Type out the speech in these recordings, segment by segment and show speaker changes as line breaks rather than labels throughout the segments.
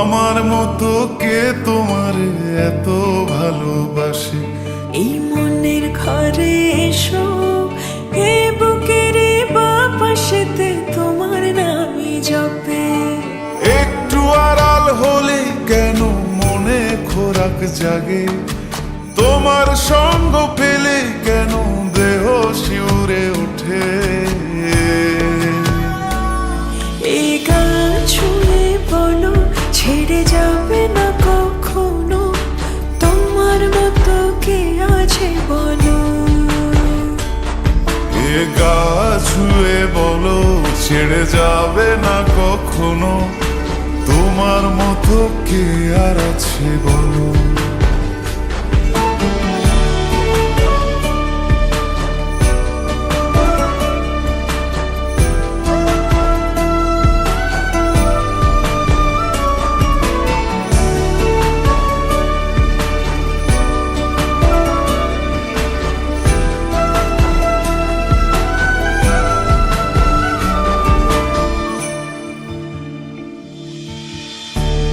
আমার মতো কে তোমার এত ভালোবাসে?
এই মনের ঘরে এসো, এ বুকের বাপাশেতে তোমার নামই জপে।
একটু আড়াল হলে কেন মনে খোরাক জাগে? তোমার সঙ্গ পেলে কেন দেহ শিউরে ওঠে?
এই গান ছুঁয়ে বলো, ছেড়ে যাবে না কখনো, তোমার মতো কে আছে বলো।
এ গা ছুঁয়ে বলো, ছেড়ে যাবে না কখনো, তোমার মতো কে আর আছে বলো।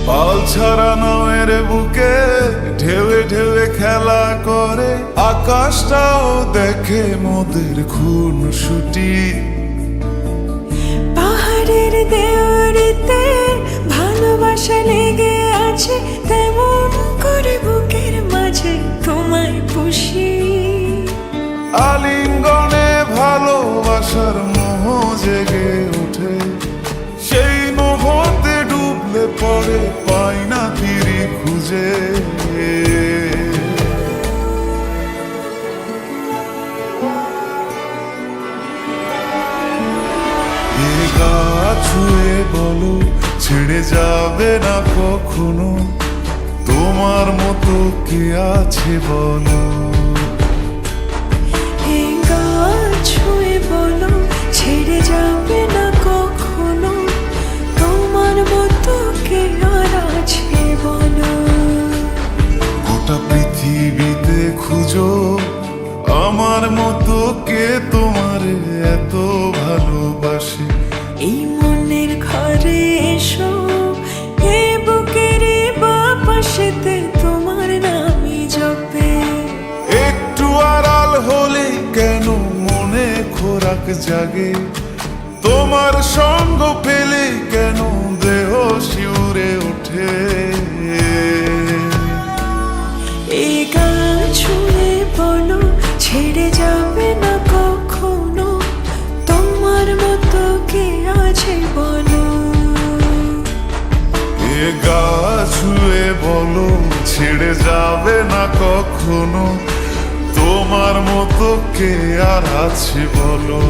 পাল ছাড়া নামের বুকে ঢেউে ঢেউে খেলা করে, আকাশটাও দেখে মোদের খুন ছুটি।
পাহাড়ের দেওয়ারিতে ভালোবাসা লেগে আছে, তেমন করে বুকের মাঝে তোমায় পুষি।
আলিঙ্গনে ভালোবাসার মোহ জেগে ওঠে, সেই মোহতে ডুবলে পরে পাই না তীরে খুঁজে। এ গা ছুঁয়ে বলো, ছেড়ে যাবে না কখনো, তোমার মতো কে আছে বলো।
এই গান ছুঁয়ে বলো, ছেড়ে যাবে না কখনো, তোমার মতো কে আর আছে বলো।
গোটা পৃথিবীতে খুঁজো, আমার মতো কে তোমার এত ভালোবাসে?
এই মনের ঘরে এসো, এ বুকের বাপাশেতে তোমার নামই জপে।
একটু আড়াল হলে কেন মনে খোরাক জাগে? তোমার সঙ্গ পেলে কেন দেহ শিউরে ওঠে?
এই গান ছুঁয়ে বলো, ছেড়ে যাবে না কখনো, তোমার মতো কে আছে বলো।
এ গা ছুঁয়ে বলো, ছেড়ে যাবে না কখনো, তোমার মতো কে আর আছে বলো।